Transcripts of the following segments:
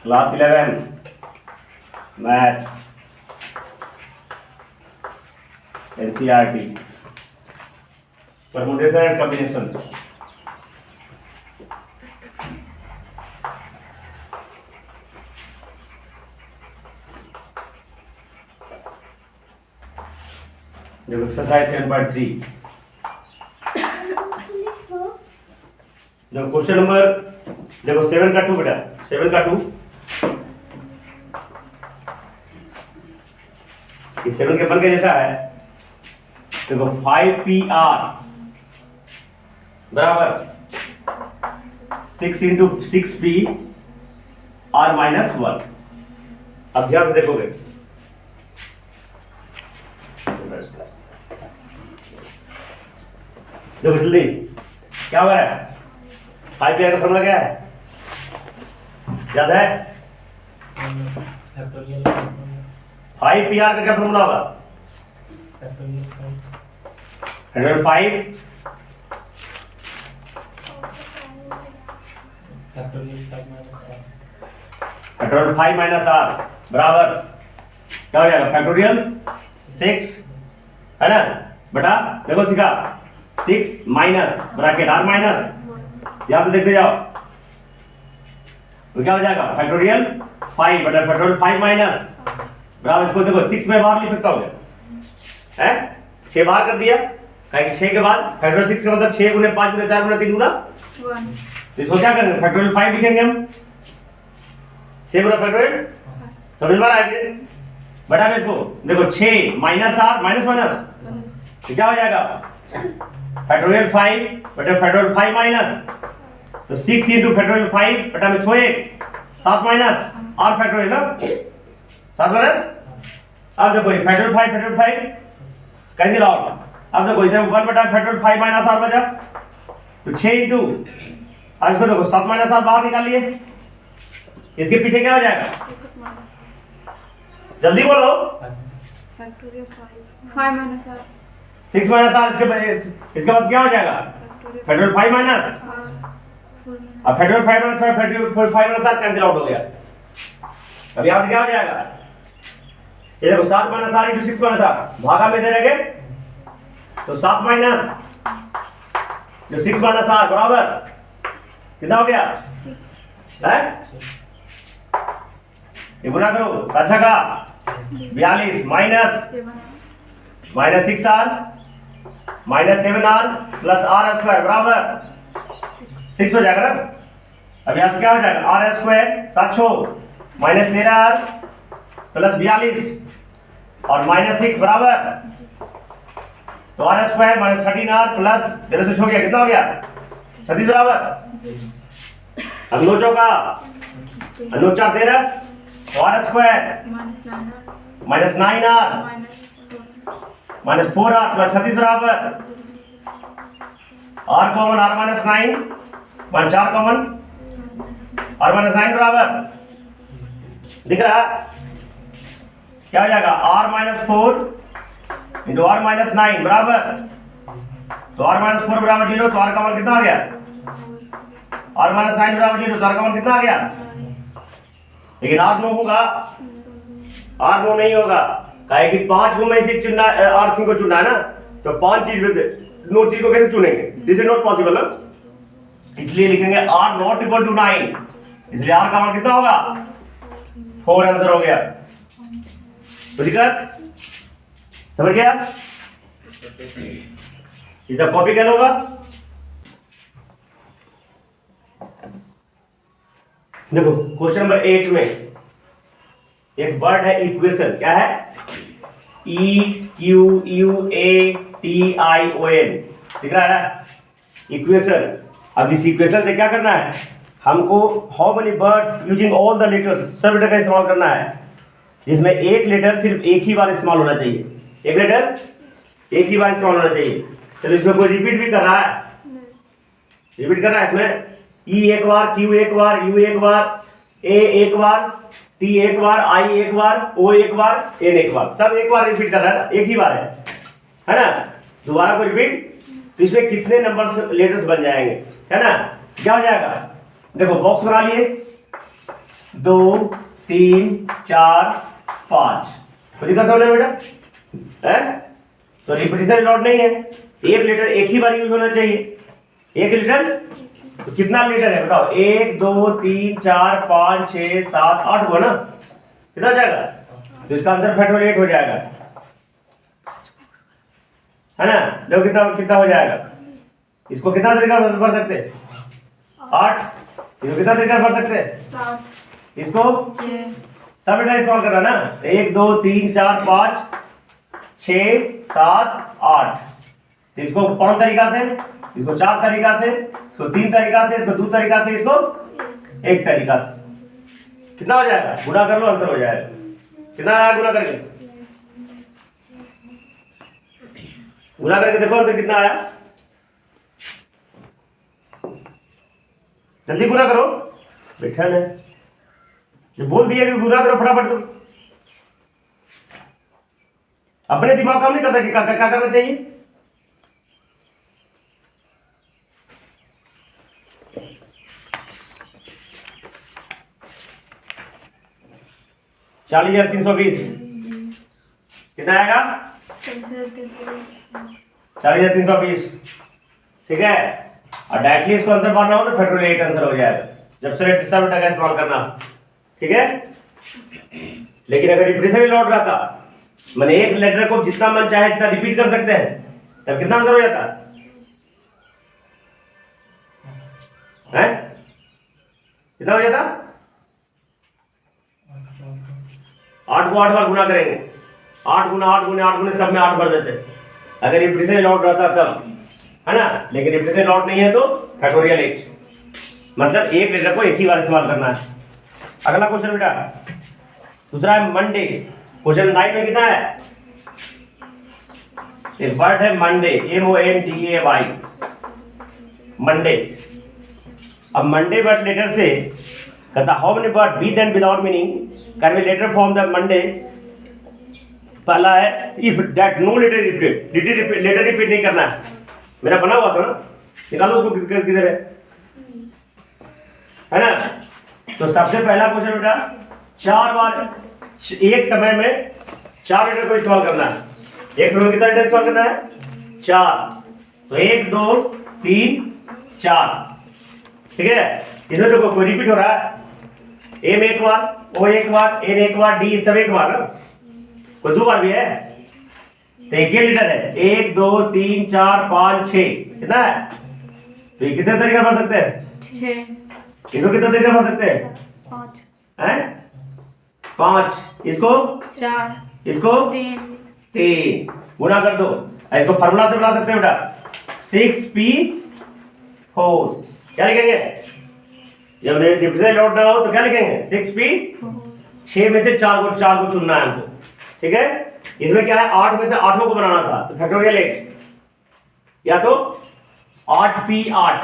Class 11 math NCERT permutation and combination. देखो exercise 7.3 देखो question number देखो 7 का 2 बेटा 7 का 2 इस 7 के बन के जैसा है। देखो 5PR बराबर 6 इंटू 6P R माइनस 1। अब ध्यान से देखोगे देखो जल्दी क्या हो रहा है। 5PR का फॉर्मूला क्या है याद है? 5PR का क्या फॉर्मूला होगा? 105 फैक्टोरियल 5 माइनस R बराबर क्या हो जाएगा? फैक्टोरियल 6 है ना बेटा। देखो सीखा 6 माइनस ब्रैकेट R माइनस, यहां से देखते जाओ तो क्या हो जाएगा? फैक्टोरियल 5 बटा फैक्टोरियल 5 माइनस बराबर इसको देखो 6 में बाहर लिख सकता हूँ क्या है? 6 बाहर कर दिया कहीं 6 के बाद फैक्टोरियल 6 का मतलब 6 गुने 5 गुने 4 गुने 3 गुना 1। तो इसको क्या करेंगे? फैक्टोरियल 5 लिखेंगे हम 6 गुना फैक्टोरियल। समझ में आ रहा है बटा में इसको देखो 6 माइनस R माइनस माइनस क्या हो जाएगा? फैक्टोरियल 5 बटा फैक्टोरियल 5 माइनस तो 6 इंटू फैक्टोरियल 5 बटा में 6 7 माइनस R फैक्टोरियल ना 7 माइनस। अब देखो फैक्टोरियल 5 कैसे रहो। अब देखो इधर 1 बटा फैक्टोरियल 5 माइनस R बचा तो 6 इंटू अब इसको देखो 7 माइनस R बाहर निकालिए। इसके पीछे क्या हो जाएगा? जल्दी बोलो। Factorial 5 minus R 6 minus R इसके बाद क्या हो जाएगा? फैक्टोरियल 5 माइनस अब factorial 5 minus factorial 5 minus R cancel out हो गया। अब यहां से क्या हो जाएगा? ये देखो 7 minus R into 6 minus R भागा में दे रहेंगे तो 7 माइनस जो 6 माइनस R बराबर कितना हो गया? 6 है ये गुना करो अच्छा का 42 minus 6R minus 7R plus R square बराबर 6 हो जाएगा ना। अब यहां से क्या हो जाएगा? R square 7 minus 13R plus 42 और माइनस 6 बराबर तो R square minus 13R plus 6 हो गया कितना हो गया? 37 बराबर। अब नो चौका नो 4 13 R square minus 9R minus 4R plus 36 बराबर R common R minus 9 minus 4 common R minus 9 बराबर दिख रहा क्या हो जाएगा? R minus 4 into R minus 9 बराबर तो R माइनस 4 बराबर 0 तो R का मान कितना आ गया? R माइनस 9 बराबर 0 तो R का मान कितना आ गया? लेकिन R नो होगा R नो नहीं होगा काहे कि 5 में से चुनना R सिंह को चुनना है ना तो 5 चीज में से नो चीज को कैसे चुनेंगे? This is not possible. इसलिए लिखेंगे R नॉट इक्वल टू 9 इसलिए R का मान कितना होगा? 4 आंसर हो गया। तो दिक्कत समझ गया? इसका कॉपी कैसे होगा? देखो क्वेश्चन नंबर 8 में एक वर्ड है इक्वेशन क्या है? EQUATION दिख रहा है ना इक्वेशन। अब इस इक्वेशन से क्या करना है हमको? How many words using all the letters सब लेटर का इस्तेमाल करना है जिसमें एक लेटर सिर्फ एक ही बार इस्तेमाल होना चाहिए। एक लेटर एक ही बार इस्तेमाल होना चाहिए। चलो इसमें कोई रिपीट भी कर रहा है? रिपीट कर रहा है इसमें E एक बार Q एक बार U एक बार A एक बार T एक बार I एक बार O एक बार N एक बार सब एक बार रिपीट कर रहा है ना एक ही बार है ना। दोबारा को रिपीट तो इसमें कितने नंबर लेटर्स बन जाएंगे है ना? क्या हो जाएगा? देखो बॉक्स बना लिए 2 3 4 5। कुछ दिक्कत हो रहा है बेटा? है तो रिपीटेशन लॉट नहीं है। 1 लीटर एक ही बार यूज होना चाहिए। 1 लीटर तो कितना लीटर है बताओ? 1 2 3 4 5 6 7 8 हुआ ना? कितना हो जाएगा? तो इसका आंसर पेट्रोल 8 हो जाएगा, है ना? देखो कितना कितना हो जाएगा। इसको कितना तरीका भर सकते हैं? 8। इसको कितना तरीका भर सकते हैं? 7 इसको 6 सब बेटा इस्तेमाल करना ना। 1 2 3 4 5 6 7 8। इसको 5 तरीका से, इसको 4 तरीका से, इसको 3 तरीका से, इसको 2 तरीका से, इसको 1 तरीका से। कितना हो जाएगा? गुना कर लो, आंसर हो जाएगा। कितना आया गुना करके? गुना करके देखो आंसर कितना आया। जल्दी गुना करो, बैठा है जो बोल दिया कि गुना करो फटाफट। तुम अपने दिमाग काम नहीं करता कि क्या करना चाहिए। चालीस 320 कितना आएगा? 40,320। ठीक है, और डायरेक्टली इसको आंसर मारना हो तो फैक्टोरियल 8 आंसर हो जाएगा जब से सब का इस्तेमाल करना। ठीक है, लेकिन अगर रिपीटेशन लॉट रहता मैंने एक लेटर को जितना मन चाहे जितना रिपीट कर सकते हैं, तब कितना आंसर हो जाता है? कितना हो जाता? 8 को 8 बार गुना करेंगे। 8 गुना 8 गुना 8 गुने सब में 8 भर देते अगर रिपीटेशन लॉट रहता तब, है ना? लेकिन रिपीटेशन लॉट नहीं है तो फैक्टोरियल 8 मतलब एक लेटर को एक ही बार इस्तेमाल करना है। अगला क्वेश्चन बेटा दूसरा है मंडे। क्वेश्चन 9 में कितना है? एक वर्ड है मंडे, MONDAY, मंडे। अब मंडे वर्ड लेटर से कहता how many word with and without meaning can be letter from the Monday. पहला है if that no letter repeat, letter repeat नहीं करना है। मेरा बना हुआ था ना, निकालो उसको किधर है ना? तो सबसे पहला क्वेश्चन बेटा 4 बार एक समय में 4 लेटर को इस्तेमाल करना है। एक समय में कितना लेटर इस्तेमाल करना है? 4। तो 1 2 3 4। ठीक है, इसमें तो कोई रिपीट हो रहा है? एम एक बार, ओ एक बार, एन एक बार, डी सब एक बार ना, कोई 2 बार भी है? तो एक ही लीटर है। 1 2 3 4 5 6 कितना है? तो ये कितने तरीका भर सकते हैं? 6। इसको कितने तरीका भर सकते हैं? 5 हैं? 5। इसको 4 इसको 3 गुना कर दो। इसको फार्मूला से बना सकते हैं बेटा 6p4। क्या लिखेंगे जब रिपीटेशन लॉट ना हो तो? क्या लिखेंगे? 6p4। 6 में से 4 को चुनना है हमको। ठीक है, इसमें क्या है? 8 में से 8 को बनाना था तो फैक्टोरियल 8 या तो 8p8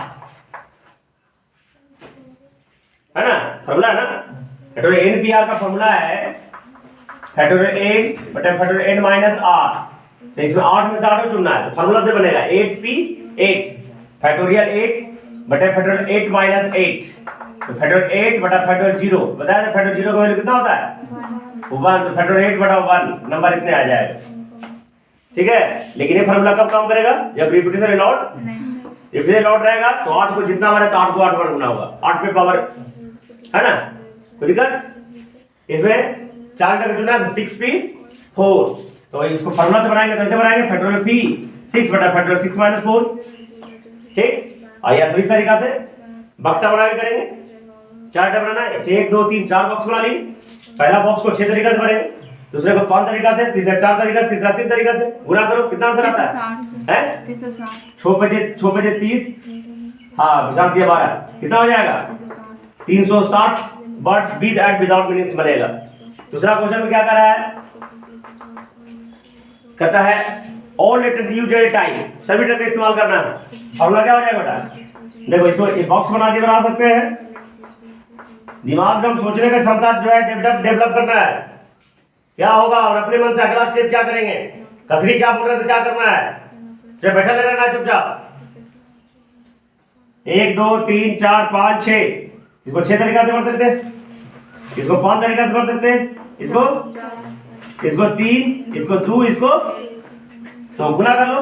है ना? फॉर्मूला है ना? फैक्टोरियल npr का फॉर्मूला है फैक्टोरियल 8 बटा फैक्टोरियल n माइनस r। तो इसमें 8 में से 8 को चुनना है तो फॉर्मूला से बनेगा 8p8 फैक्टोरियल 8 बटा फैक्टोरियल 8 माइनस 8। तो फैक्टोरियल 8 बटा फैक्टोरियल 0 बताया था। फैक्टोरियल 0 का वैल्यू कितना होता है? 1। तो फैक्टोरियल 8 बटा 1 नंबर इतने आ जाएगा। ठीक है, लेकिन ये फॉर्मूला कब काम करेगा? जब रिपीटेशन लॉट रिपीटेशन लॉट रहेगा तो 8 को जितना बार है तो 8 को 8 बार गुना होगा। 8 पे पावर है ना? कोई दिक्कत? इसमें 4 का चुना है 6p4। तो इसको फॉर्मूला से बनाएंगे, कैसे बनाएंगे? फैक्टोरियल p6 बटा फैक्टोरियल 6 माइनस 4। ठीक, और या तो इस तरीका से बक्सा बना के करेंगे। 4 डबल बनाना है, 1 2 3 4 बॉक्स बना ली। पहला बॉक्स को 6 तरीका से भरेंगे, दूसरे को 5 तरीका से, तीसरा 4 तरीका से, तीसरा 3 तरीका से। गुना करो, कितना आंसर आता है? 360 6 बजे 30 हाँ विचार दिया 12 कितना हो जाएगा? 360 words with and without meanings बनेगा। दूसरा क्वेश्चन में क्या कर रहा है? कहता है all letters use at time, सभी लेटर का इस्तेमाल करना है। फॉर्मूला क्या हो जाएगा बेटा? देखो इसको एक बॉक्स बना के बना सकते हैं। दिमाग में सोचने का क्षमता जो है डेवलप करना है। क्या होगा और अपने मन से अगला स्टेप क्या करेंगे? कखरी क्या बोल रहे थे, क्या करना है? जब बैठा रहना है चुपचाप। 1 2 3 4 5 6 इसको 6 तरीका से पढ़ सकते हैं। इसको 5 तरीके से पढ़ सकते हैं, इसको 3, इसको 2, इसको तो गुना कर लो,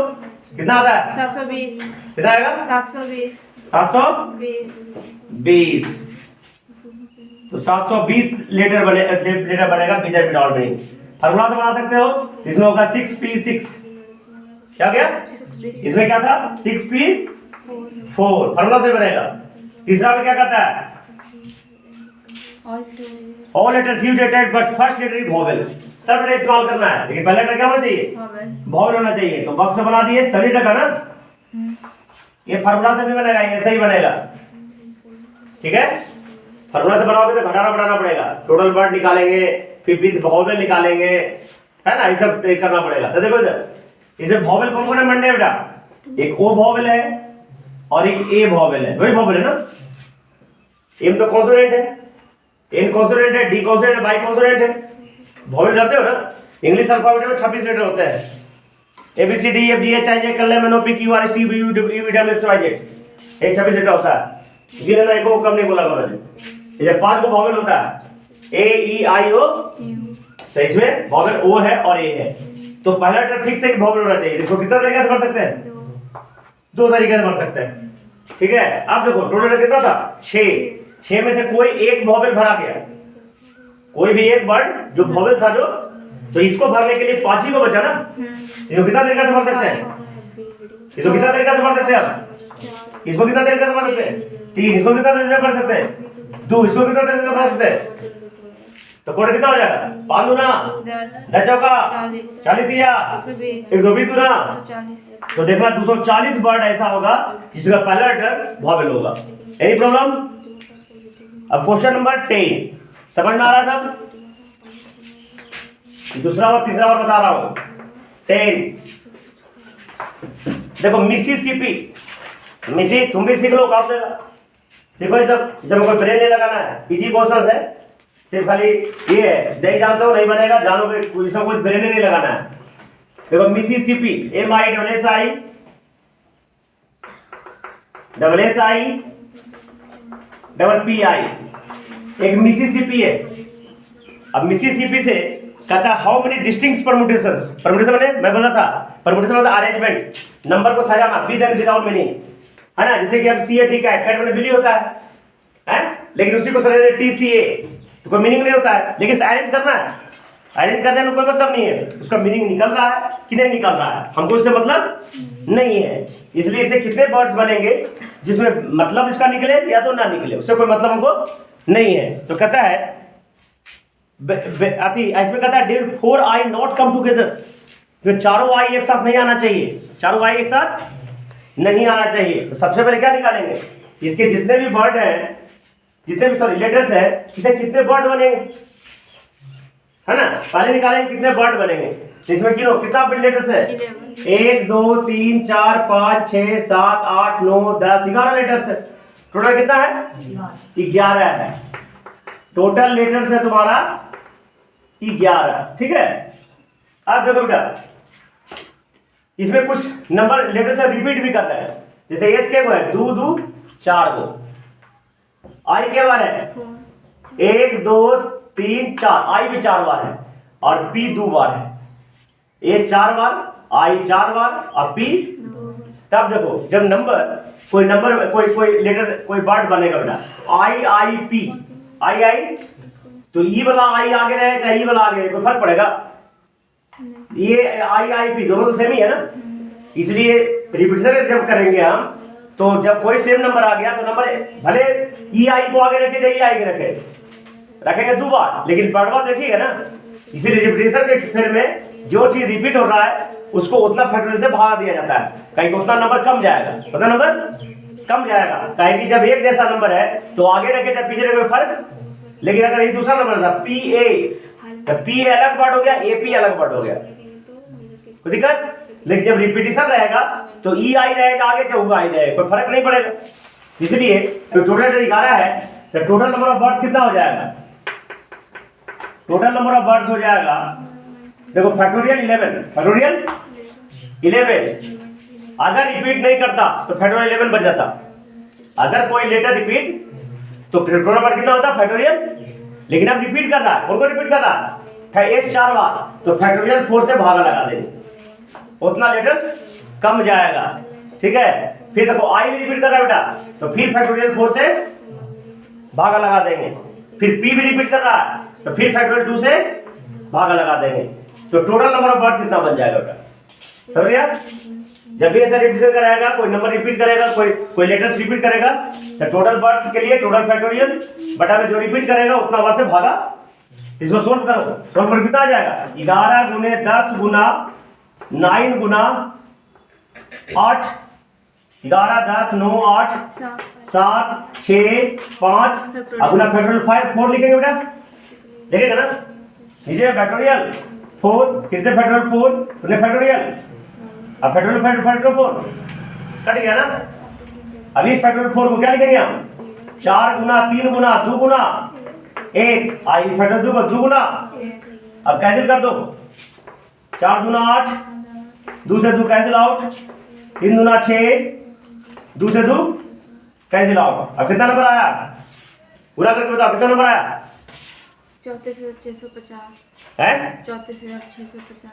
कितना आता है? 720 कितना आएगा? 720 720। तो 720 लीटर बनेगा बीजर विदाउट मीनिंग। फार्मूला से बना सकते हो, इसमें होगा 6p6, क्या गया? इसमें क्या था? 6p4, फार्मूला से बनेगा। तीसरा में क्या कहता है? ऑल लेटर्स यूटेटेड but first letter is vowel. सब लेटर इस्तेमाल करना है, लेकिन पहला लेटर क्या होना चाहिए? वोवेल होना चाहिए। तो बॉक्स बना दिए, सभी लेटर का ना, ये फार्मूला से भी बनेगा, ये सही बनेगा, ठीक है। फार्मूला से बनाओगे तो घटाना बढ़ाना पड़ेगा, टोटल वर्ड निकालेंगे, फिर भी वोवेल निकालेंगे, है ना, ये सब करना पड़ेगा। तो देखो इधर, इसमें वोवेल कौन कौन है मंडे बेटा? एक ओ वोवेल है और एक ए वोवेल है, वही वोवेल है ना। एम तो कॉन्सोनेंट है, एन कॉन्सोनेंट है, डी कॉन्सोनेंट है, बाई कॉन्सोनेंट है। वोवेल जानते हो ना, इंग्लिश अल्फाबेट में 26 लेटर होते हैं, A B C D F G H I J L M N O P Q R S T U W W X Y Z, एक 26 letter होता है। गिनना एक को कम नहीं बोला मैंने। ये 5 को वोवेल होता है, ए ई आई ओ, तो इसमें वोवेल ओ है और ए है। तो पहला लेटर फिक्स है कि वोवेल होना चाहिए। इसको कितना तरीके से पढ़ सकते हैं? 2 तरीके से पढ़ सकते हैं, ठीक है। अब देखो टोटल कितना था? 6 में से कोई एक वोवेल भरा गया, कोई भी एक वर्ड जो वोवेल था जो, तो इसको भरने के लिए 5 ही को बचा ना। इसको कितना तरीके से पढ़ सकते हैं? इसको कितना तरीके से पढ़ सकते हैं आप? इसको कितना तरीके से पढ़ सकते हैं? 3, इसको कितना तरीके से पढ़ सकते हैं? 2, इसको कितना तरीके से पढ़ सकते हैं? तो कोड कितना हो जाएगा? 5 दूना 10 चौका 40 दिया 120 दूना, तो देखना 240 वर्ड ऐसा होगा जिसका पहला लेटर वोवेल होगा। Any problem? अब क्वेश्चन नंबर 10 समझ में आ रहा है सब? दूसरा और तीसरा और बता रहा हूं। 10 देखो, मिसिसिपी, मिसी तुम भी सीख लो, काम देगा। देखो ये सब, इसमें कोई ब्रेन नहीं लगाना है, इजी क्वेश्चन है, सिर्फ खाली ये है, नहीं जानते हो नहीं बनेगा, जानोगे, इसमें कोई ब्रेन नहीं लगाना है। देखो Mississippi, M I double S I double P I, एक मिसिसिपी है। अब मिसिसिपी से कहता है how many distinct permutations, permutation मैंने मैं बोला था, परम्यूटेशन मतलब अरेंजमेंट, नंबर को सजाना विद एंड विदाउट मीनिंग, है ना। जैसे कि अब सी ए टी का है, कैट में बिली होता है, लेकिन उसी को सजा टी सी ए, तो कोई मीनिंग नहीं होता है, लेकिन अरेंज करना है, अरेंज करने में कोई मतलब नहीं है, उसका मीनिंग निकल रहा है कि नहीं निकल रहा है, हमको इससे मतलब नहीं है। इसलिए इसे कितने वर्ड्स बनेंगे जिसमें मतलब इसका निकले या तो ना निकले, उससे कोई मतलब हमको नहीं है। तो कहता है इसमें कहता है there 4 I not come together, इसमें चारों आई एक साथ नहीं आना चाहिए, चारों आई एक साथ नहीं आना चाहिए। तो सबसे पहले क्या निकालेंगे? इसके जितने भी वर्ड हैं, जितने भी सॉरी लेटर्स है, इसे कितने वर्ड बनेंगे, है ना। पहले निकालेंगे कितने वर्ड बनेंगे। तो इसमें गिनो कितना लेटर्स है? 1 2 3 4 5 6 7 8 9 10 11 लेटर्स है। टोटल कितना है? 11 है। टोटल लेटर्स है तुम्हारा 11, ठीक है। अब देखो बेटा, इसमें कुछ नंबर लेटर से रिपीट भी कर रहे हैं, जैसे एस के को है 2 2 4 को, आई के बार है 1 2 3 4, आई भी 4 बार है और पी 2 बार है, ए 4 बार, आई 4 बार और पी। तब देखो जब नंबर कोई लेटर कोई वर्ड बनेगा बेटा, आई आई पी, आई आई, तो ई वाला आई आगे रहे चाहे ई वाला आगे रहे, कोई फर्क पड़ेगा? ये आई आई पी दोनों तो सेम ही है ना, इसलिए रिपीटेशन जब करेंगे हम, तो जब कोई सेम नंबर आ गया तो नंबर भले ई आई को आगे रखे चाहे ई आई के रखेंगे 2 बार, लेकिन बार बार देखिएगा ना। इसीलिए रिपीटेशन के फिर में जो चीज रिपीट हो रहा है उसको उतना फैक्टोरियल से भाग दिया जाता है, कहीं कि उतना नंबर कम जाएगा, उतना नंबर कम जाएगा। कहीं कि जब एक जैसा नंबर है तो आगे रखे जब पीछे रखे फर्क, लेकिन अगर ये दूसरा नंबर था पी ए, तो पी ए अलग वर्ड हो गया, ए पी अलग वर्ड हो गया, कोई दिक्कत? लेकिन जब रिपीटिशन रहेगा तो ई आई रहेगा आगे, क्या हुआ आई रहेगा, कोई फर्क नहीं पड़ेगा। इसलिए तो टोटल 11 है, तो टोटल नंबर ऑफ वर्ड्स कितना हो जाएगा? टोटल नंबर ऑफ वर्ड्स हो जाएगा, देखो फैक्टोरियल 11, फैक्टोरियल 11। अगर रिपीट नहीं करता तो फैक्टोरियल 11 बन जाता, अगर कोई लेटर रिपीट तो टोटल नंबर कितना होता? फैक्टोरियल लेकिन अब रिपीट कर रहा है, कौन को रिपीट कर रहा है एस 4 बार, तो फैक्टोरियल 4 से भागा लगा देंगे, उतना लेटर्स कम जाएगा, ठीक है। फिर देखो आई भी रिपीट कर रहा है बेटा, तो फिर फैक्टोरियल 4 से भागा लगा देंगे। फिर पी भी रिपीट कर रहा है, तो फिर फैक्टोरियल 2 से भागा लगा देंगे। तो टोटल नंबर ऑफ वर्ड्स कितना बन जाएगा बेटा, समझ गया। जब भी ऐसा रिपीट करेगा, कोई नंबर रिपीट करेगा, कोई लेटर्स रिपीट करेगा, तो टोटल वर्ड्स के लिए टोटल फैक्टोरियल बटा में जो रिपीट करेगा उतना वर्ड से भागा। इसको सोल्व करो, सोल्व कर कितना आ जाएगा 11 गुने 10 गुना 9 गुना 8, 11 10 9 8 7 6 5 अब गुना फैक्टोरियल 5 4 लिखेंगे बेटा, देखेगा ना नीचे फैक्टोरियल 4, फिर से फैक्टोरियल 4 फिर फैक्टोरियल, अब फैक्टोरियल 4 कट गया ना। अभी इस फैक्टोरियल 4 को क्या लिखेंगे हम 4 गुना 3 गुना 2 गुना 1, आई फैक्टोरियल 2 गुना, अब कैंसिल कर दो 4 गुना 8, 2 से 2 कैंसिल आउट, 3 गुना 6, 2 से 2 कैंसिल आउट। अब कितना नंबर आया पूरा करके बताओ, कितना नंबर आया 34,650 है 34,650।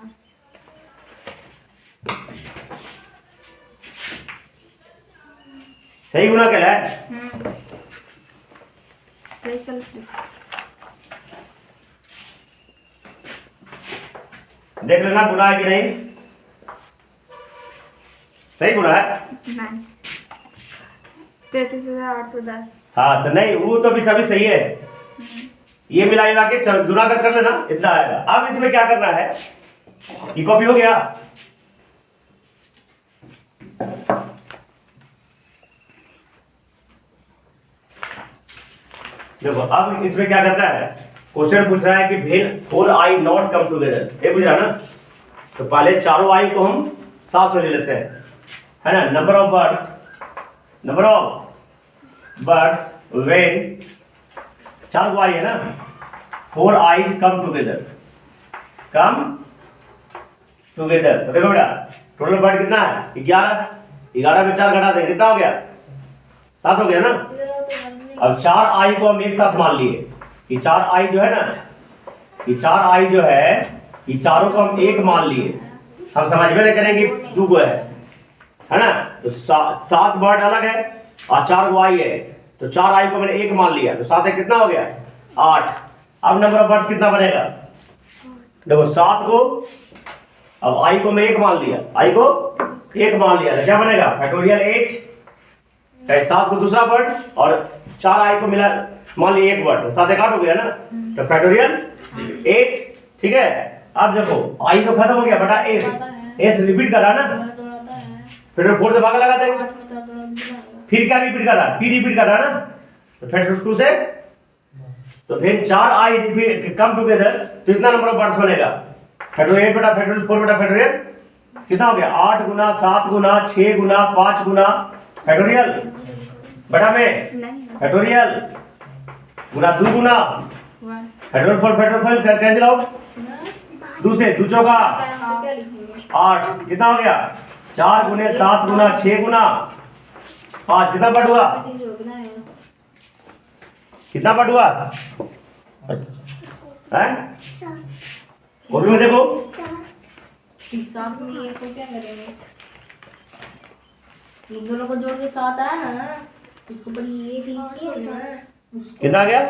सही गुना कहला है, सही कर देख लेना गुना है कि नहीं, सही गुना है। नहीं 33,810। हाँ तो नहीं वो तो भी सभी सही है, ये मिला मिला के गुना कर लेना इतना आएगा। अब इसमें क्या करना है, ये कॉपी हो गया, देखो अब इसमें क्या करता है, क्वेश्चन पूछ रहा है कि भेल 4 आई नॉट कम टुगेदर, ये बुझ रहा ना। तो पहले चारों आई को हम साथ में ले लेते हैं, है ना। नंबर ऑफ बर्ड्स व्हेन 4 को आई है ना, 4 आई कम टुगेदर तो देखो बेटा टोटल बर्ड कितना है 11 में 4 घटा दें कितना हो गया 7 हो गया ना। अब 4 आई को हम एक साथ मान लिए कि 4 आई जो है ना, ये 4 आई जो है ये चारों को हम एक मान लिए, हम समझ में नहीं करेंगे 2 को है ना। तो 7 बर्ड अलग है और 4 को आई है, तो 4 आई को मैंने एक मान लिया, तो 7 कितना हो गया 8। अब नंबर ऑफ बर्ड्स कितना बनेगा, देखो 7 को अब आई को मैं एक मान लिया, आई को एक मान लिया तो क्या बनेगा फैक्टोरियल 8, 7 को दूसरा वर्ड और 4 आई को मिला मान लिया एक वर्ड, 7 8 हो गया ना, तो फैक्टोरियल 8, ठीक है। अब देखो आई तो खत्म हो गया बटा एस रिपीट कर रहा ना, फिर 4 से भागा लगा देंगे, फिर क्या रिपीट कर रहा, पी रिपीट कर रहा ना, तो फैक्टोरियल 2 से, तो फिर 4 आई रिपीट कम टुगेदर, तो इतना नंबर ऑफ वर्ड्स बनेगा फैक्टोरियल 8 बटा फैक्टोरियल 4 बटा फैक्टोरियल कितना हो गया 8 गुना 7 गुना 6 गुना 5 गुना फैक्टोरियल बटा में फैक्टोरियल गुना 2 गुना फैक्टोरियल 4 फैक्टोरियल कैंसिल आउट, 2 से 2 चौका 8 कितना हो गया 4 गुने 7 गुना 6 गुना 5 कितना पट हुआ, कितना पट हुआ है कॉपी में देखो, हिसाब में ये को क्या करेंगे, इन दोनों को जोड़ के 7 आया ना, इसको पर ये लीजिए ना, कितना आ गया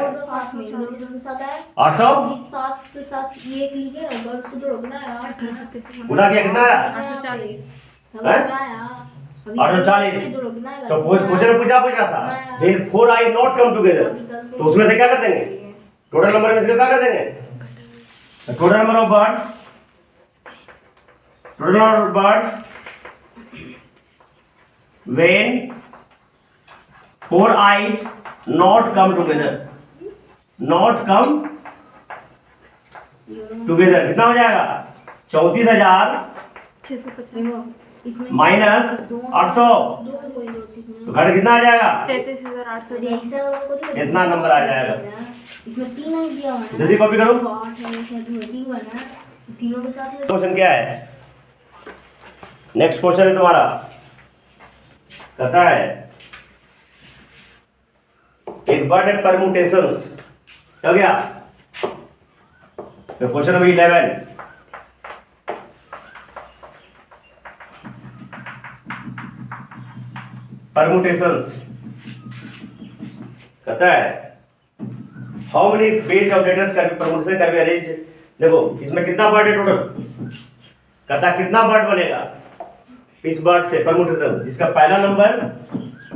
800 7 के साथ ये एक लीजिए और उसको जोड़ना है 8 गुना किया कितना आया 840 तो क्वेश्चन पूछ रहा था फिर 4 आई नॉट कम टुगेदर, तो उसमें से क्या कर देंगे टोटल नंबर में से क्या कर देंगे, total number of birds when 4 eyes not come together कितना हो जाएगा 34,650 माइनस 800 तो घट कितना आ जाएगा 33,800 इतना नंबर आ जाएगा। इसमें 3 नहीं दिया हुआ है, जल्दी कॉपी करो। तीनों के साथ क्वेश्चन क्या है, नेक्स्ट क्वेश्चन है तुम्हारा, कहता है एक वर्ड परम्यूटेशंस हो गया तो क्वेश्चन नंबर 11 परमुटेशंस कहता है how many page of letters can be permutation can be arranged. देखो इसमें कितना वर्ड है टोटल, कहता है कितना वर्ड बनेगा इस वर्ड से परमुटेशन, जिसका पहला नंबर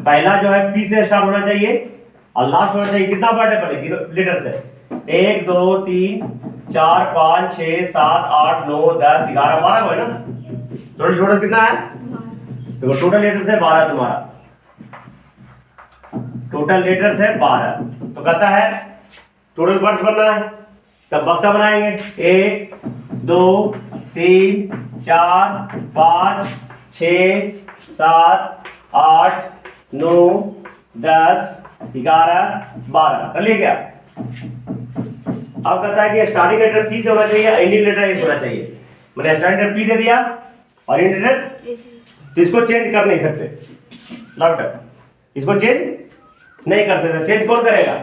पहला जो है पी से स्टार्ट होना चाहिए और लास्ट होना चाहिए। कितना वर्ड है पहले लेटर्स है 1 2 3 4 5 6 7 8 9 10 11 12 है ना। टोटल कितना है, देखो टोटल लेटर्स है 12 तुम्हारा, टोटल लेटर्स है 12। तो कहता है टोटल वर्ड्स बनना है, तब बक्सा बनाएंगे 1 2 3 4 5 6 7 8 9 10 11 12 कर लिए क्या। अब कहता है कि स्टार्टिंग लेटर पी से होना चाहिए, एंडिंग लेटर एस होना चाहिए। मैंने स्टार्टिंग लेटर पी दे दिया और एंडिंग लेटर एस, तो इसको चेंज कर नहीं सकते लॉकटर, इसको चेंज नहीं कर सकते। चेंज कौन करेगा,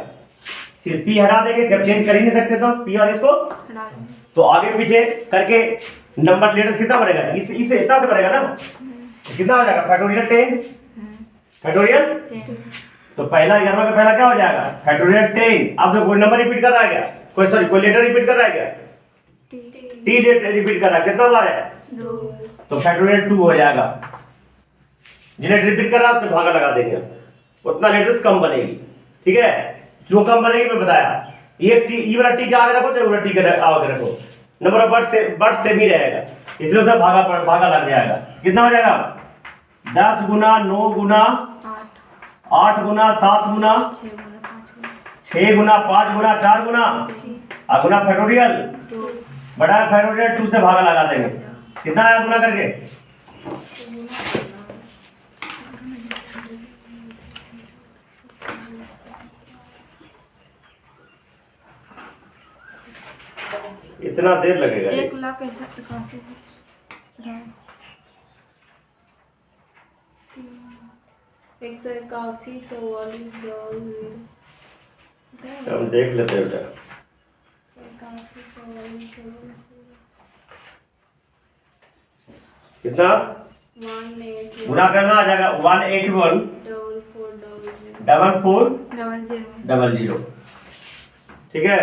सिर्फ पी हटा देंगे, जब चेंज कर ही नहीं सकते तो पी और इसको हटा देंगे। तो आगे पीछे करके नंबर लेटर्स कितना बनेगा, इस इतना से बनेगा ना, कितना हो जाएगा फैक्टोरियल 10 फैक्टोरियल। तो पहला 11वां का पहला क्या हो जाएगा फैक्टोरियल 10। अब तो कोई नंबर रिपीट कर रहा है क्या, कोई सॉरी कोई लेटर रिपीट कर रहा है क्या, टी लेटर रिपीट कर रहा है, कितना बार है 2, तो फैक्टोरियल 2 हो जाएगा। जिन्हें रिपीट कर रहा है उससे भागा लगा देंगे, उतना लेटर्स कम बनेगी। ठीक है, क्यों कम बनेगी मैं बताया, ये टी ई वाला टी के आगे रखो चाहे वाला टी के आगे रखो, नंबर ऑफ वर्ड सेम ही रहेगा, इसलिए उसे भागा लग जाएगा। कितना हो जाएगा 10 गुना 9 गुना 8 गुना 7 गुना 6 गुना 5 गुना 4 गुना और गुना फैक्टोरियल बड़ा फैक्टोरियल 2 से भागा लगा देंगे। कितना आया गुना करके, इतना देर लगेगा 1,81,000 181 हम देख लेते हैं बेटा। कितना गुना करना आ जाएगा 181 4400। ठीक है,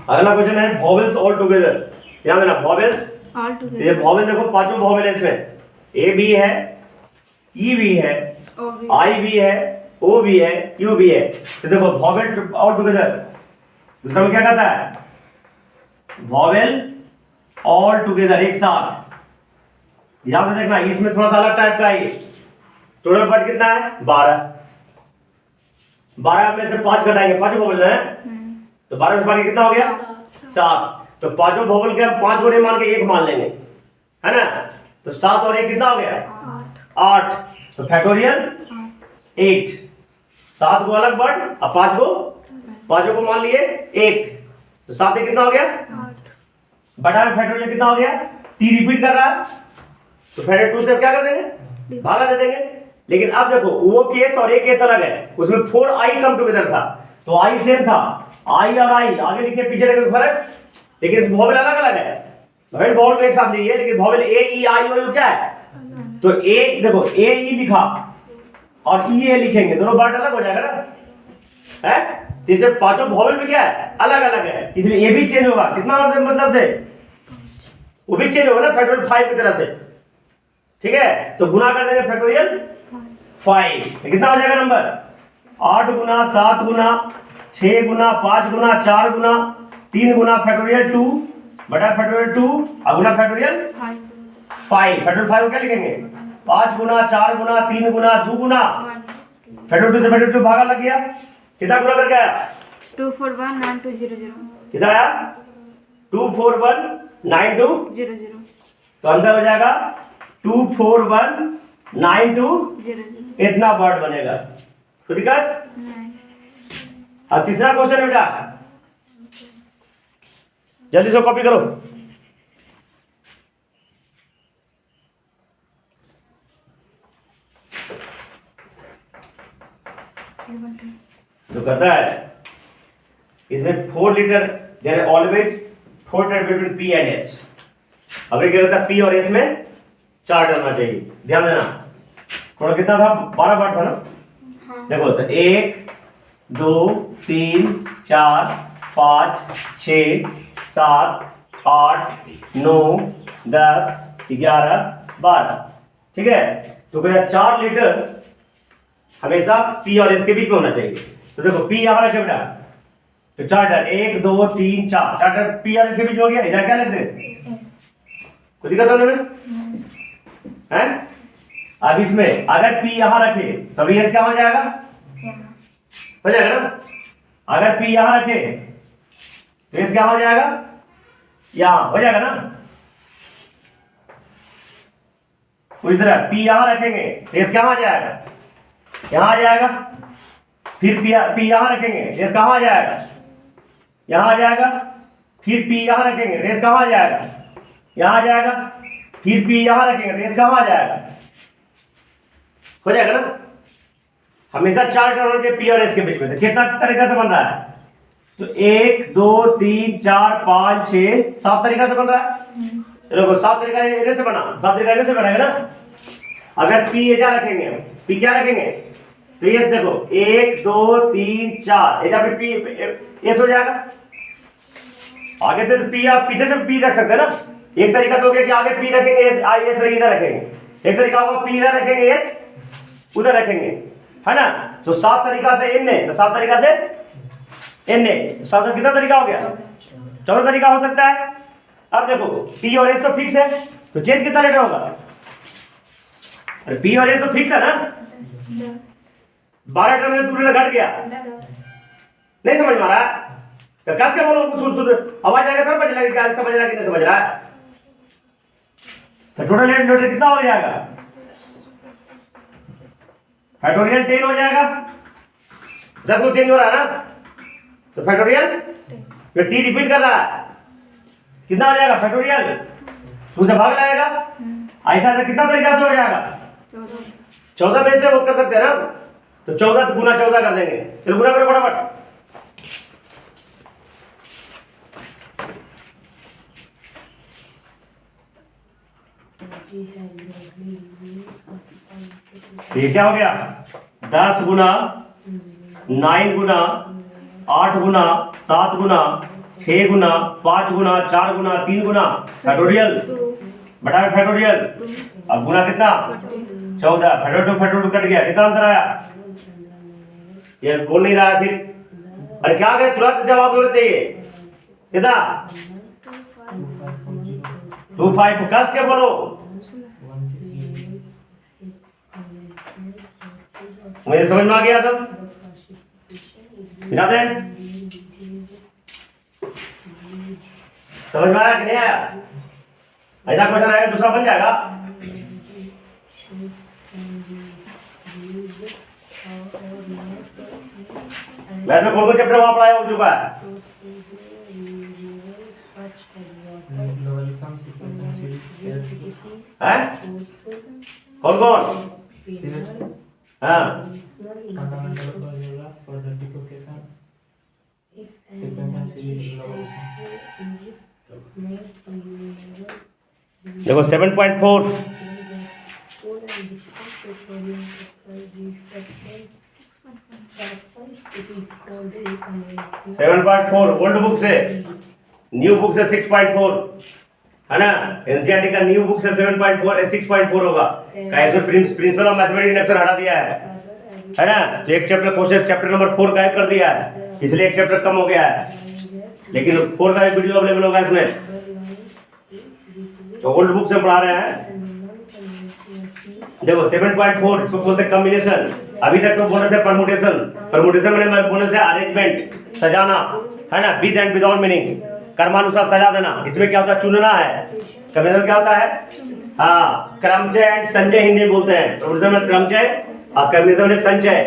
अगला क्वेश्चन है वॉवेल्स ऑल टुगेदर। ध्यान देना वॉवेल्स ऑल टुगेदर, ये वॉवेल देखो पांचों वॉवेल है इसमें, ए भी है, ई भी है, आई भी है, ओ भी है, यू भी है। तो देखो वॉवेल ऑल टुगेदर दूसरा में क्या कहता है वॉवेल ऑल टुगेदर एक साथ। ध्यान से देखना इसमें थोड़ा सा अलग टाइप का है। टोटल वर्ड कितना है 12, 12 में से 5 घटाएंगे, 5 वॉवेल है तो 12 में 5 कितना हो गया 7। तो पांचों वॉवेल के हम 5 को नहीं मान के 1 मान लेंगे, है ना। तो 7 और 1 कितना हो गया 8। तो फैक्टोरियल 8, 7 को अलग वर्ड और 5 को पांचों को मान लिए 1, तो 7 कितना हो गया 8। बटा में फैक्टोरियल कितना हो गया, टी रिपीट कर रहा है तो फैक्टोरियल 2 से क्या कर देंगे भागा दे देंगे। लेकिन अब देखो वो केस और ये केस अलग है, उसमें 4i कम टुगेदर था तो i सेम था, i और i आगे लिखे पीछे लिखे फर्क, लेकिन वॉवेल अलग अलग है। वॉवेल को एक साथ लीजिए, लेकिन vowel A E I O you क्या है, तो ए देखो ए ई लिखा और ई ए लिखेंगे, दोनों वर्ड अलग हो जाएगा ना, है। इसे पांचों वॉवेल भी क्या है अलग अलग है, इसलिए ये भी चेंज होगा। कितना मतलब से वो भी चेंज होगा ना फैक्टोरियल 5 की तरह से। ठीक है, तो गुना कर देंगे फैक्टोरियल 5, कितना हो जाएगा नंबर 8 गुना 7 गुना 6 गुना 5 गुना 4 गुना 3 गुना फैक्टोरियल 2 बटा फैक्टोरियल 2 और गुना फैक्टोरियल 5। फैक्टोरियल 5 को क्या लिखेंगे 5 गुना 4 गुना 3 गुना 2 गुना फैक्टोरियल 2 से फैक्टोरियल 2 भागा लग गया। कितना गुना करके आया 2419200। कितना आया 2419200। तो आंसर हो जाएगा 2419200। इतना वर्ड बनेगा। तो दिक्कत अब तीसरा क्वेश्चन है बेटा, जल्दी से कॉपी करो। तो कहता है इसमें 4 letter there always quoted between P and S. अब ये क्या होता है, पी और एस में 4 टर्म आना चाहिए, ध्यान देना। थोड़ा कितना था, 12 पार्ट था ना। हाँ। देखो तो 1 2 3 4 5 6 7 8 9 10 11 12, ठीक है। तो क्या 4 लीटर हमेशा पी और एस के बीच में होना चाहिए। तो देखो पी यहाँ रखे बेटा, तो 4 लीटर 1 2 3 4 लीटर पी और एस के बीच में हो गया। इधर क्या लिखते हैं, कुछ दिक्कत समझ में हैं? अब इसमें अगर पी यहाँ रखे तब एस क्या हो जाएगा, हो जाएगा ना। अगर पी यहाँ रखे तो एस क्या हो जाएगा, यहाँ हो जाएगा ना। उसी तरह पी यहाँ रखेंगे तो एस क्या आ जाएगा, यहाँ आ जाएगा। फिर पी यहाँ रखेंगे एस कहाँ आ जाएगा, यहाँ आ जाएगा। फिर पी यहाँ रखेंगे तो एस कहाँ आ जाएगा, यहाँ आ जाएगा। फिर पी यहाँ रखेंगे तो एस कहाँ आ जाएगा, हो जाएगा ना। हमेशा 4 टर्म के पी और एस के बीच में। तो कितना तरीका से बन रहा है, तो 1 2 3 4 5 6 7 तरीका से बन रहा है। देखो 7 तरीका इधर से बना, 7 तरीका इधर से बनेगा ना। अगर पी एजा रखेंगे, पी क्या रखेंगे, तो एस देखो 1 2 3 4 एजा पे पी एस हो जाएगा। आगे से तो पी, आप पीछे से पी रख सकते हैं ना। एक तरीका तो हो गया कि आगे पी रखेंगे एस इधर रखेंगे, एक तरीका होगा पी इधर रखेंगे एस उधर रखेंगे, है ना। तो 7 तरीका से एन ए, तो 7 तरीका से एन ए, 7 कितना तरीका हो गया, 14 तरीका हो सकता है। अब देखो पी और एस तो फिक्स है, तो चेंज कितना लेटर होगा, अरे पी और एस तो फिक्स है ना। 12 टर्म में दूसरा घट गया, नहीं समझ में आ रहा है, तो कस के बोलो सुन सुन आवाज आएगा तब समझ लगेगा, क्या समझ रहा है कि नहीं समझ रहा है। तो टोटल लेटर कितना हो जाएगा, फैक्टोरियल 10 हो जाएगा। 10 को चेंज हो रहा है ना, तो फैक्टोरियल फिर टी रिपीट कर रहा है, कितना हो जाएगा फैक्टोरियल, 2 से भाग लगाएगा। ऐसा कितना तरीका से हो जाएगा, 14 में से वो कर सकते हैं ना। तो 14 गुना 14 कर देंगे, चलो गुना करो फटाफट। ये क्या हो गया, 10 गुना 9 गुना 8 गुना 7 गुना 6 गुना 5 गुना 4 गुना 3 गुना फैक्टोरियल बटा फैक्टोरियल। अब गुना कितना 14, फैक्टोरियल कट गया, कितना आंसर आया, ये बोल नहीं रहा है फिर। अरे क्या करें, तुरंत जवाब देना चाहिए। कितना 25, कस के बोलो, मुझे समझ में आ गया सब, मिलाते हैं। समझ में आया कि नहीं आया, ऐसा क्वेश्चन आएगा दूसरा बन जाएगा। वैसे कौन सा चैप्टर वहां पढ़ाया हो चुका है, कौन कौन, हाँ देखो 7.4 7.4 ओल्ड बुक से, न्यू बुक से 6.4 है ना। एनसीईआरटी का न्यू बुक से 7.4 6.4 होगा। कैसे प्रिंसिपल ऑफ मैथमेटिक्स इंडक्शन हटा दिया है ना। तो एक चैप्टर क्वेश्चन चैप्टर नंबर 4 गायब कर दिया है, इसलिए एक चैप्टर कम हो गया है, लेकिन 4 का एक वीडियो अवेलेबल होगा इसमें। तो ओल्ड बुक से पढ़ा रहे हैं। देखो 7.4 इसको बोलते हैं कॉम्बिनेशन, अभी तक तो बोल रहे थे परमुटेशन, परमुटेशन मैंने बोले थे अरेंजमेंट, सजाना, है ना, विद एंड विदाउट मीनिंग, कर्मानुसार सजा देना। इसमें क्या होता है, चुनना है। कॉम्बिनेशन क्या होता है, हाँ क्रमचय एंड संचय हिंदी बोलते हैं। परमुटेशन में क्रमचय और कॉम्बिनेशन में संचय,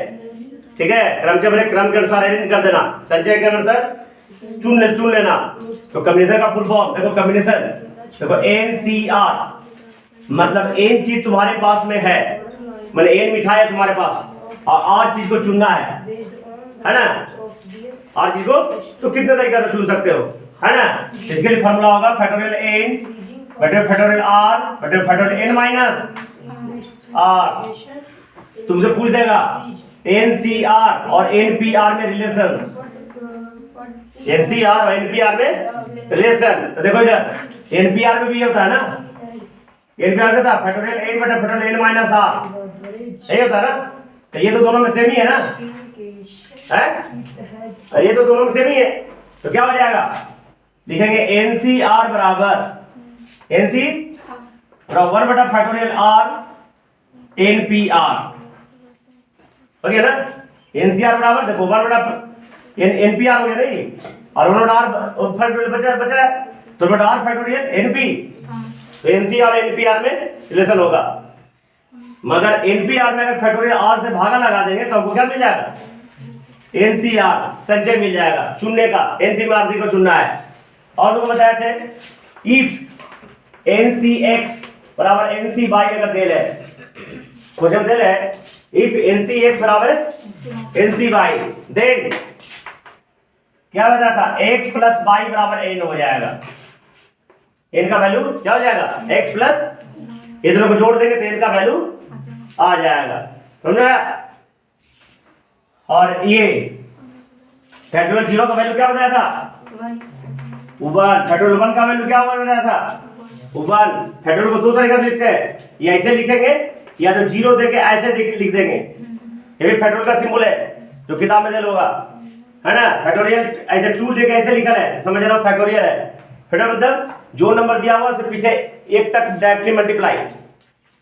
ठीक है। क्रमचय मैंने क्रम के अनुसार अरेंज कर देना, संचय के अनुसार चुन लेना। तो कॉम्बिनेशन का फुल फॉर्म देखो, कॉम्बिनेशन देखो NCR, मतलब एन चीज तुम्हारे पास में है, मतलब एन मिठाई है तुम्हारे पास और आर चीज को चुनना है ना। आर चीज को तो कितने तरीके से चुन सकते हो, है ना? इसके लिए फॉर्मूला होगा फैक्टोरियल n बटे फैक्टोरियल r बटे फैक्टोरियल n माइनस r। तुमसे पूछ देगा NCR और NPR में रिलेशंस, NCR और NPR में रिलेशन। तो देखो इधर NPR में भी ये होता है ना, NPR का था फैक्टोरियल n बटे फैक्टोरियल n माइनस r, यही होता है ना? तो ये तो दोनों में सेम ही है ना, है? ये तो दोनों में सेम ही है। तो क्या हो जाएगा, लिखेंगे NCR बराबर NC बराबर 1 बटा फैक्टोरियल r NPR, हो गया ना? NCR बराबर देखो 1 बटा NPR हो गया नहीं, और 1 बटा r फैक्टोरियल बचा है, तो बटा r फैक्टोरियल NP, तो NC और NPR में रिलेशन होगा। मगर NPR में अगर फैक्टोरियल r से भागा लगा देंगे तो हमको क्या मिल जाएगा, NCR संचय मिल जाएगा, चुनने का NC में आरती को चुनना है। और तुमको बताए थे इफ NCX बराबर NC बाई अगर देल है, क्वेश्चन देल है इफ NCX बराबर NC बाई, देन क्या बता था x प्लस बाई बराबर n हो जाएगा। n का वैल्यू क्या हो जाएगा, x प्लस, ये दोनों को जोड़ देंगे तो n का वैल्यू आ जाएगा, समझा? और ये फैक्टोरियल 0 का वैल्यू क्या बताया था, 1। फैक्टोरियल 1 का वैल्यू क्या बताया था, 1। फैक्टोरियल को दो तरीके से लिखते हैं, ये ऐसे लिखेंगे या तो 0 देके ऐसे लिख देंगे, ये भी फैक्टोरियल का सिंबल है जो किताब में दे होगा, है ना? फैक्टोरियल ऐसे 2 देके ऐसे लिखा है, समझ रहा हूं फैक्टोरियल है। फैक्टोरियल मतलब जो नंबर दिया हुआ उसके पीछे 1 तक डायरेक्टली मल्टीप्लाई,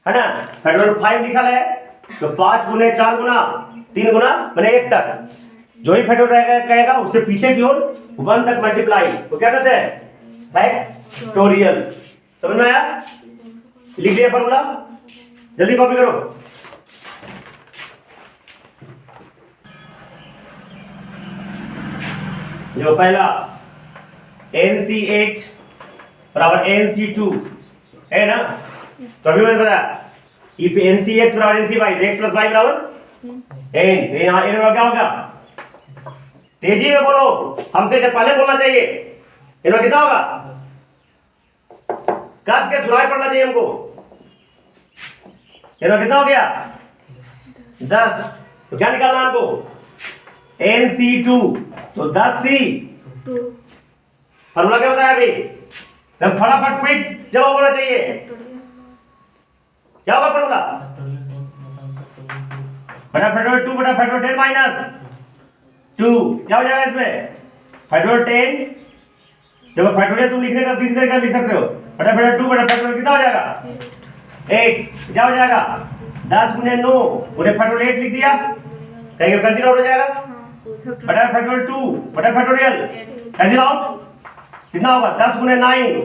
है ना? फैक्टोरियल 5 लिखा है तो 5 गुने 4 गुना 3 गुना मैंने 1 तक, जो ही फैक्टोरियल कहेगा उससे पीछे की ओर 1 तक मल्टीप्लाई, तो क्या कहते हैं, फैक्टोरियल। समझ में आया? लिख दिया फॉर्मूला, जल्दी कॉपी करो। जो पहला NC8 बराबर NC2 है ना, तो अभी मैंने बताया इफ NCX बराबर NC by x plus y बराबर n, यहाँ n क्या होगा, तेजी में बोलो, हमसे जब पहले बोलना चाहिए, इनमें कितना होगा, कस के सुनाई पड़ना चाहिए हमको, इनमें कितना हो गया 10, तो क्या निकालना हमको NC2, तो 10C, फॉर्मूला क्या बताया अभी, तब फटाफट क्विक जवाब होना चाहिए, क्या होगा फॉर्मूला, बटा फैक्टोरियल 2 बटा फैक्टोरियल 10 माइनस 2, क्या हो जाएगा इसमें, फैक्टोरियल 10, देखो फैक्टोरियल तुम लिखने का किसी तरीका लिख सकते हो, बटा फैक्टोरियल 2 बटा फैक्टोरियल कितना हो जाएगा 8, क्या हो जाएगा 10 गुने 9 गुने फैक्टोरियल 8 लिख दिया, कहीं कैंसिल आउट हो जाएगा, बटा फैक्टोरियल 2 बटा फैक्टोरियल कैंसिल आउट, कितना होगा 10 गुने 9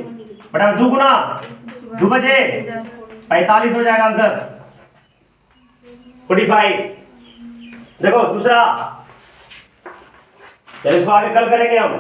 बटा 2 गुना 2 बजे 45 हो जाएगा आंसर 45। देखो दूसरा, चलो इसको आगे कल करेंगे हम।